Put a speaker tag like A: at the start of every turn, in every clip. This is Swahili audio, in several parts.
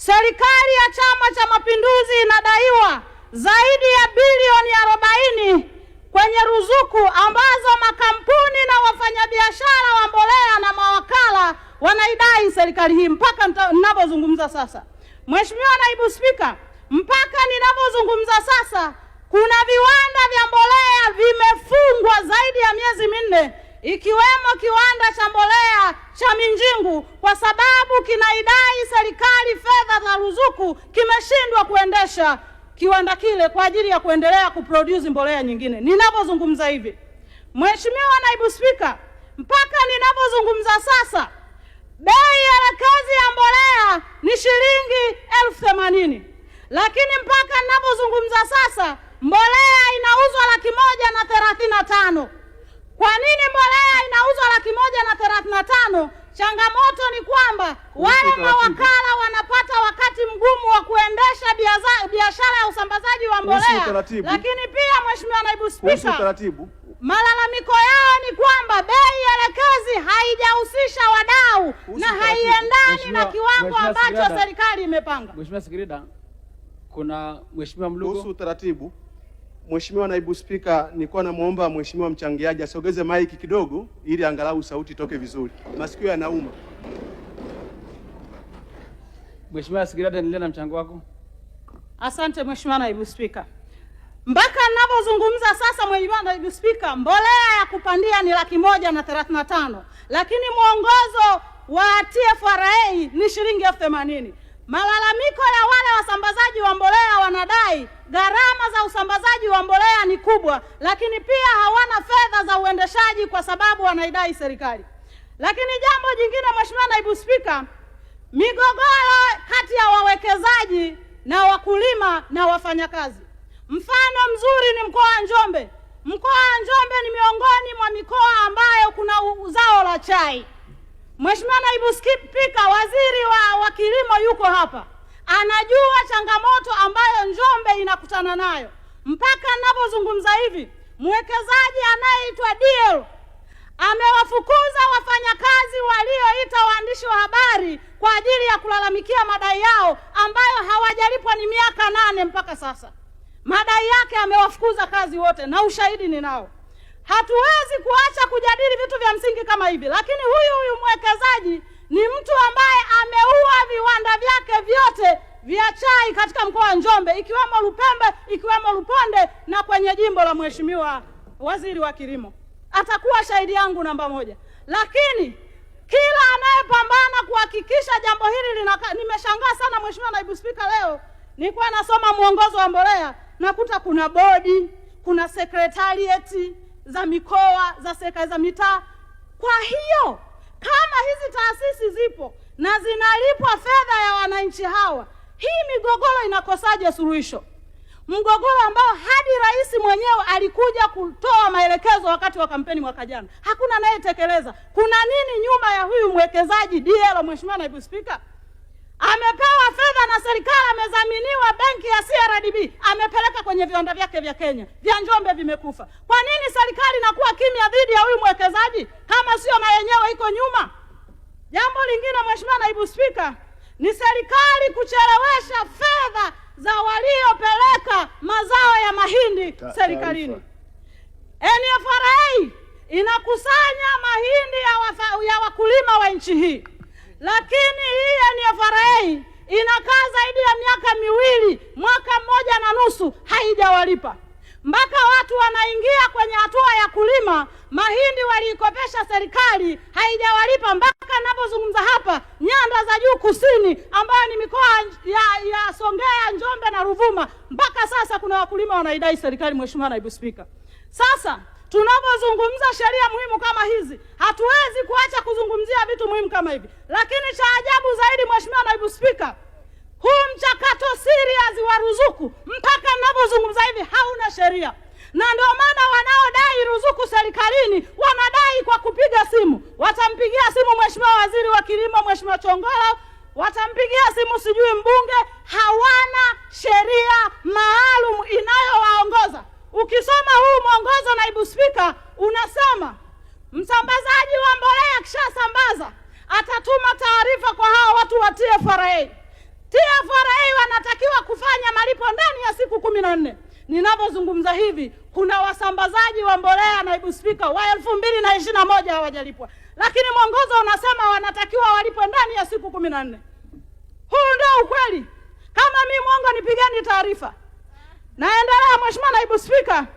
A: serikali ya Chama cha Mapinduzi inadaiwa zaidi ya bilioni 40 kwenye ruzuku ambazo makampuni na wafanyabiashara wa mbolea na mawakala wanaidai serikali hii mpaka ninapozungumza sasa. Mheshimiwa Naibu Spika, mpaka ninapozungumza sasa kuna viwanda vya mbolea vimefungwa zaidi ya miezi 4, ikiwemo kiwanda cha mbolea cha Minjingu kwa sababu kinaidai serikali fedha za ruzuku, kimeshindwa kuendesha kiwanda kile kwa ajili ya kuendelea kuproduce mbolea nyingine. Ninapozungumza hivi, Mheshimiwa Naibu Spika, mpaka ninapozungumza sasa bei ya kazi ya mbolea ni shilingi 80,000, lakini mpaka ninapozungumza sasa mbolea inauzwa 135,000. Kwa nini mbolea inauzwa 135,000? Changamoto ni kwamba wale mawakala wanapata wakati mgumu wa kuendesha biashara ya usambazaji wa mbolea. Lakini pia Mheshimiwa Naibu Spika, malalamiko yao ni kwamba bei elekezi haijahusisha wadau na haiendani na kiwango ambacho serikali imepanga.
B: Mheshimiwa Sikirida, kuna Mheshimiwa Mlugo.
C: Kuhusu utaratibu, Mheshimiwa Naibu Spika, nilikuwa namuomba Mheshimiwa mchangiaji asogeze maiki kidogo ili angalau sauti toke vizuri. Masikio yanauma.
B: Mheshimiwa Sikirida, endelea na mchango wako.
A: Asante Mheshimiwa Naibu Spika. Mpaka ninapozungumza sasa Mheshimiwa Naibu Spika, mbolea ya kupandia ni 135,000, lakini mwongozo wa TFRA ni shilingi 80,000. Malalamiko ya wale wasambazaji wa mbolea wanadai gharama za usambazaji wa mbolea ni kubwa, lakini pia hawana fedha za uendeshaji kwa sababu wanaidai serikali. Lakini jambo jingine Mheshimiwa Naibu Spika, migogoro kati ya wawekezaji na wakulima na wafanyakazi. Mfano mzuri ni mkoa wa Njombe. Mkoa wa Njombe ni miongoni mwa mikoa ambayo kuna zao la chai. Mheshimiwa Naibu Spika, waziri wa kilimo yuko hapa, anajua changamoto ambayo Njombe inakutana nayo. Mpaka ninapozungumza hivi, mwekezaji anayeitwa DL amewafukuza wafanyakazi walioita waandishi wa habari kwa ajili ya kulalamikia madai yao ambayo hawajalipwa ni miaka 8 mpaka sasa. Madai yake amewafukuza kazi wote na ushahidi ninao. Hatuwezi kuacha kujadili vitu vya msingi kama hivi, lakini huyu mwekezaji ni mtu ambaye ameua viwanda vyake vyote vya chai katika mkoa wa Njombe, ikiwemo Lupembe, ikiwemo Luponde na kwenye jimbo la Mheshimiwa Waziri wa Kilimo. Atakuwa shahidi yangu namba 1. Lakini kila anayepambana kuhakikisha jambo hili nimeshangaa sana Mheshimiwa Naibu Spika, leo nilikuwa nasoma mwongozo wa mbolea, nakuta kuna bodi, kuna secretariat za mikoa, za serikali za mitaa. Kwa hiyo kama hizi taasisi zipo na zinalipwa fedha ya wananchi hawa, hii migogoro inakosaje suluhisho? Mgogoro ambao hadi rais mwenyewe alikuja kutoa maelekezo wakati wa kampeni mwaka jana, hakuna anayetekeleza. Kuna nini nyuma ya huyu mwekezaji DL? Mheshimiwa Naibu Spika, amepewa fedha na serikali, amezaminiwa benki ya CRDB, amepeleka kwenye viwanda vyake vya Kenya, vya Njombe vimekufa. Kwa nini serikali inakuwa kimya dhidi ya huyu mwekezaji kama sio na yenyewe iko nyuma? Jambo lingine Mheshimiwa Naibu Spika, ni serikali kuchelewesha fedha za waliopeleka mazao ya mahindi serikalini. NFRA inakusanya mahindi ya wakulima wa nchi hii, lakini hii NFRA inakaa zaidi ya miaka 2, mwaka 1.5 haijawalipa. Mpaka watu wanaingia kwenye hatua ya kulima mahindi waliikopesha serikali, haijawalipa. Mpaka ninapozungumza hapa, nyanda za juu kusini ambayo ni mikoa ya Songea, Njombe na Ruvuma, mpaka sasa kuna wakulima wanaidai serikali. Mheshimiwa Naibu Spika, sasa tunapozungumza sheria muhimu kama hizi, hatuwezi kuacha kuzungumzia vitu muhimu kama hivi. Lakini cha ajabu zaidi Mheshimiwa Naibu Spika, huu mchakato serious wa ruzuku mpaka ninapozungumza hivi hauna sheria. Na ndio maana wanaodai ruzuku serikalini wanadai kwa kupiga simu. Watampigia simu Mheshimiwa Waziri wa Kilimo, Mheshimiwa Chongolo, watampigia simu sijui mbunge. Hawana sheria maalum inayowaongoza. Ukisoma huu mwongozo Naibu Spika, unasema msambazaji wa mbolea akishasambaza atatuma taarifa kwa hao watu wa TFRA. TFRA wanatakiwa kufanya malipo ndani ya siku 14. Ninapozungumza hivi, kuna wasambazaji wa mbolea, naibu spika, wa 2021 hawajalipwa, lakini mwongozo unasema wanatakiwa walipwe ndani ya siku 14. Huu ndio ukweli. Kama mimi mwongo, nipigeni taarifa. Naendelea, Mheshimiwa Naibu Spika.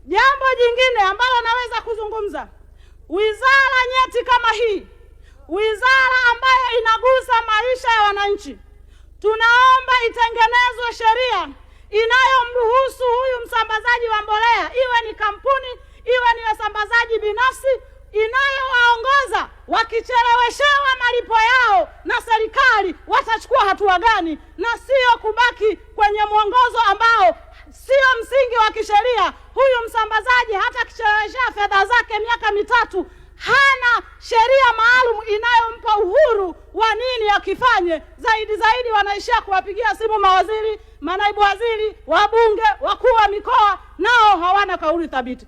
A: Jambo jingine ambalo naweza kuzungumza, wizara nyeti kama hii, wizara ambayo inagusa maisha ya wananchi, tunaomba itengenezwe sheria inayomruhusu huyu msambazaji wa mbolea, iwe ni kampuni, iwe ni wasambazaji binafsi, inayowaongoza wakicheleweshewa malipo yao na serikali watachukua hatua gani, na sio kubaki kwenye mwongozo ambao sio msingi wa kisheria. Huyu msambazaji hata akicheleweshea fedha zake miaka 3, hana sheria maalum inayompa uhuru wa nini akifanye. Zaidi wanaishia kuwapigia simu mawaziri, manaibu waziri, wabunge, wakuu wa mikoa, nao hawana kauli thabiti.